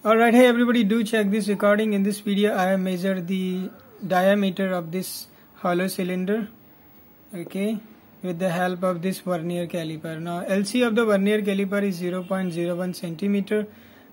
Alright, hey everybody, do check this recording. In this video I have measured the diameter of this hollow cylinder, okay, with the help of this vernier caliper. Now LC of the vernier caliper is 0.01 centimeter.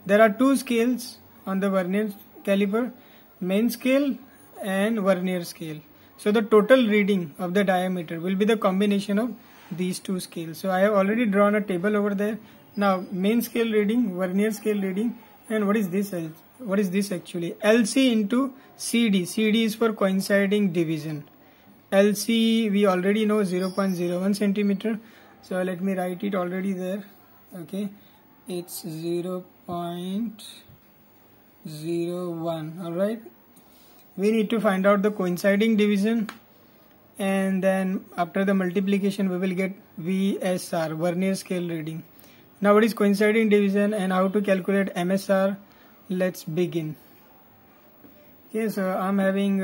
There are two scales on the vernier caliper, main scale and vernier scale. So the total reading of the diameter will be the combination of these two scales. So I have already drawn a table over there. Now main scale reading, vernier scale reading, and what is this? What is this actually? LC into CD. CD is for coinciding division. LC we already know 0.01 centimeter. So let me write it already there. Okay, it's 0.01. All right. We need to find out the coinciding division, and then after the multiplication we will get VSR, vernier scale reading. Now what is coinciding division and how to calculate MSR? Let's begin. Okay, so I'm having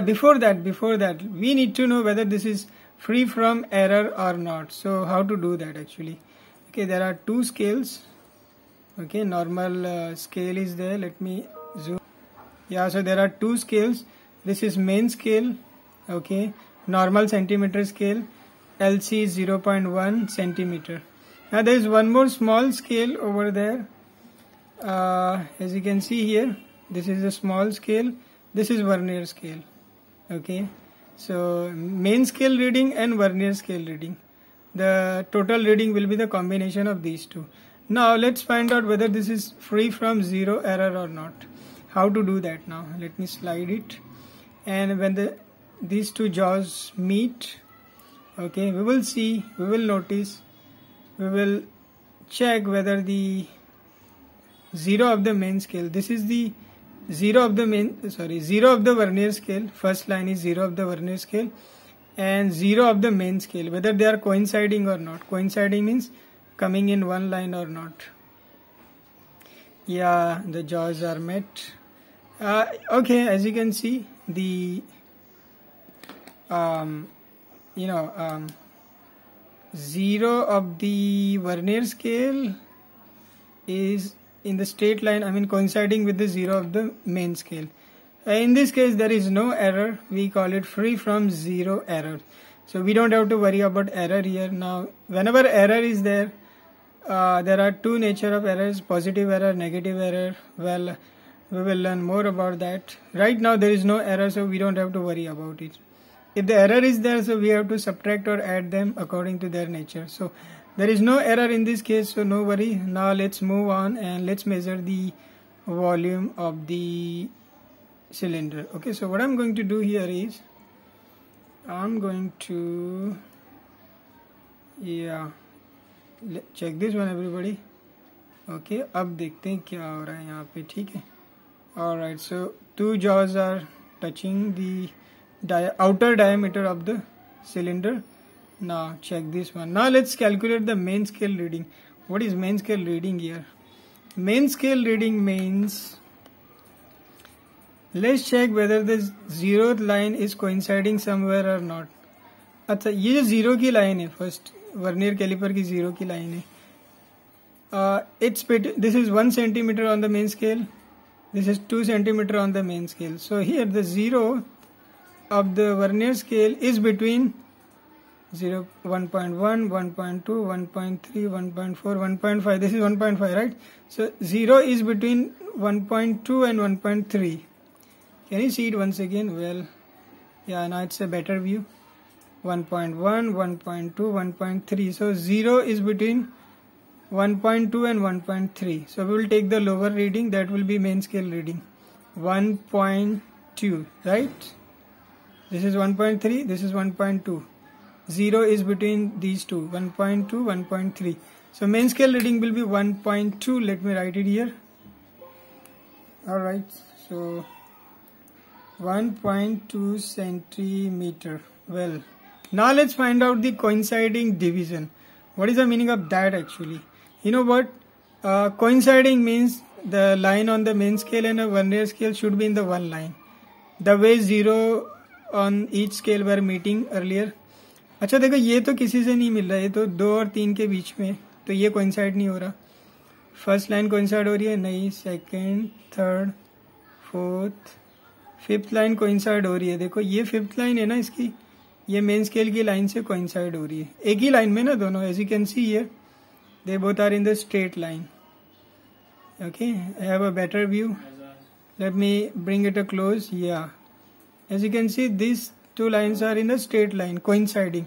before that we need to know whether this is free from error or not. So how to do that actually? Okay, there are two scales. Okay, normal scale is there. Let me zoom. Yeah, so there are two scales. This is main scale, okay, normal centimeter scale. LC is 0.1 centimeter. Now there is one more small scale over there. As you can see here, this is a small scale. This is vernier scale. Okay, so main scale reading and vernier scale reading. The total reading will be the combination of these two. Now let's find out whether this is free from zero error or not. How to do that now? Let me slide it, and when these two jaws meet, okay, we will see, we will notice, we will check whether the zero of the main scale, this is the zero of the vernier scale, first line is zero of the vernier scale, and zero of the main scale, whether they are coinciding or not. Coinciding means coming in one line or not. Yeah, the jaws are met. Okay, as you can see, the zero of the vernier scale is in the straight line, I mean coinciding with the zero of the main scale. In this case there is no error, we call it free from zero error. So we don't have to worry about error here. Now whenever error is there, there are two nature of errors, positive error, negative error. Well, we will learn more about that. Right now there is no error, so we don't have to worry about it. If the error is there, so we have to subtract or add them according to their nature. So there is no error in this case, so no worry. Now let's move on and let's measure the volume of the cylinder. Okay, so what I'm going to do here is I'm going to check this one everybody. Okay, अब देखते हैं क्या हो रहा है यहाँ पे, ठीक है. Alright, so two jaws are touching the outer diameter of the cylinder. Now check this one. Now let's calculate the main scale reading. What is main scale reading here? Main scale reading means, let's check whether the zeroth line is coinciding somewhere or not. अच्छा, ये जो zero की line है, first vernier caliper की zero की line है. This is 1 centimeter on the main scale. This is 2 centimeter on the main scale. So here the zero of the vernier scale is between 1.1, 1.2, 1.3, 1.4, 1.5. This is 1.5, right? So 0 is between 1.2 and 1.3. Can you see it once again? Well, yeah, now it's a better view. 1.1, 1.2, 1.3. So 0 is between 1.2 and 1.3. So we will take the lower reading, that will be main scale reading. 1.2, right? This is 1.3, this is 1.2. 0 is between these two, 1.2, 1.3. So main scale reading will be 1.2. Let me write it here. Alright, so 1.2 centimeter. Well, now let's find out the coinciding division. What is the meaning of that actually? You know what? Coinciding means the line on the main scale and a vernier scale should be in the one line. The way zero on each scale were meeting earlier. अच्छा देखो, ये तो किसी से नहीं मिल रहा है, ये तो 2 और 3 के बीच में, तो ये कोइंसाइड नहीं हो रहा. फर्स्ट लाइन कोइंसाइड हो रही है, नहीं, second, third, fourth, fifth line coincide हो रही है। देखो ये फिफ्थ लाइन है ना इसकी, ये मेन स्केल की लाइन से कोइंसाइड हो रही है, एक ही लाइन में ना दोनों, as you can see here they both are in the straight line. Okay, I have a better view, let me bring it a close. या as you can see this two lines are in the straight line coinciding.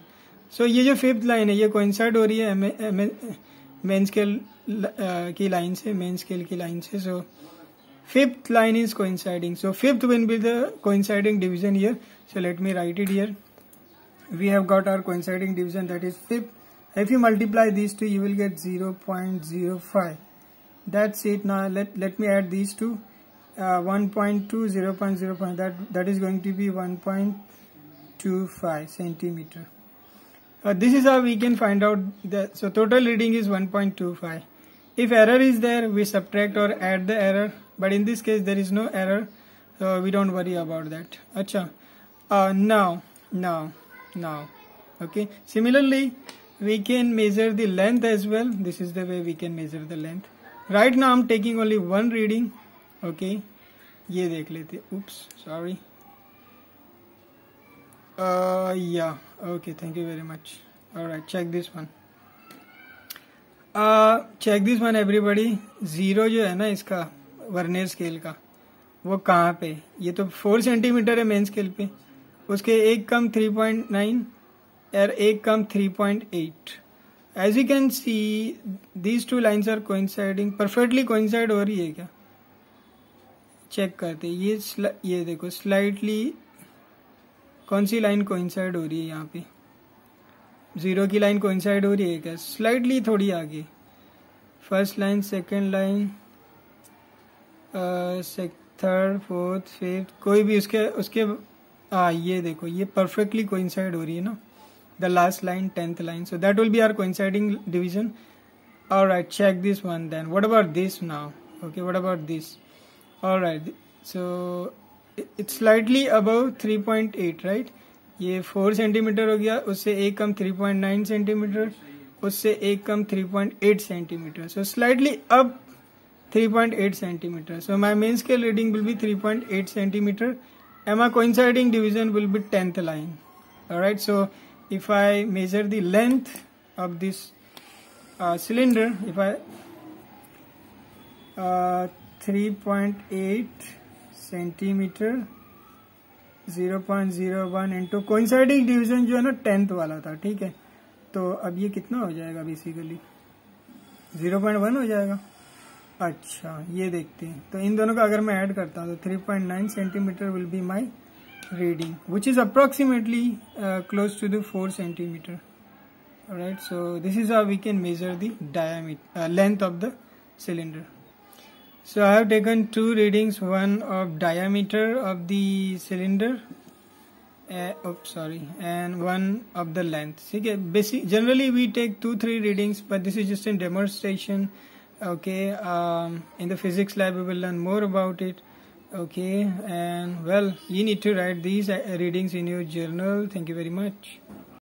So ये जो fifth line है ये coincide हो रही है main scale की line से, मेन स्केल की लाइन से। सो fifth line is coinciding, so fifth will be the coinciding division here. So let me write it here. We have got our coinciding division, that is fifth. If you multiply these two you will get 0.05. That's it. Now let me add these two, 1.2, 0.05, that is going to be 1.25 centimeter. This is how we can find out that. So total reading is 1.25. If error is there, we subtract or add the error, but in this case there is no error, so we don't worry about that. Acha. Now, okay. Similarly, we can measure the length as well. This is the way we can measure the length. Right now I'm taking only one reading. Okay, ये देख लेते. Oops, sorry. Yeah. Okay, thank you very much. All right, check this one. Check this one everybody. Zero जो है ना इसका vernier scale का, वो कहाँ पे, ये तो 4 सेंटीमीटर है मेन स्केल पे, उसके एक कम 3.9 और एक कम 3.8। As you can see these two lines are coinciding, perfectly coincide हो रही है क्या, चेक करते। ये देखो स्लाइटली कौन सी लाइन कोइंसाइड हो रही है यहाँ पे, जीरो की लाइन कोइंसाइड हो रही है क्या, स्लाइटली थोड़ी आगे, first line, second line, third, fourth, fifth, कोई भी उसके ये देखो ये परफेक्टली कोइंसाइड हो रही है ना, the last line, 10th line. So that will be our coinciding division. Alright, check this one then. What about this now? Okay, what about this? Alright, so it's slightly above 3.8, right. ये 4 centimetre हो गया, उससे एक कम 3.9 centimetre, उससे एक कम 3.8 centimetre, so slightly up 3.8 centimetre. So my main scale reading will be 3.8 centimeter and my coinciding division will be 10th line. Alright, so if I measure the length of this cylinder, if I 3.8 centimeter 0.01 into coinciding division जो है ना 10th वाला था, ठीक है, तो अब ये कितना हो जाएगा, बेसिकली 0.1 हो जाएगा. अच्छा, ये देखते हैं, तो इन दोनों का अगर मैं ऐड करता हूँ तो 3.9 centimetre will be my reading which is approximately close to the 4 centimetre. Alright, so this is how we can measure the diameter, length of the cylinder. So I have taken 2 readings, one of diameter of the cylinder, and one of the length. Okay, generally we take 2-3 readings, but this is just a demonstration. Okay, in the physics lab we will learn more about it. Okay, and well, you need to write these readings in your journal. Thank you very much.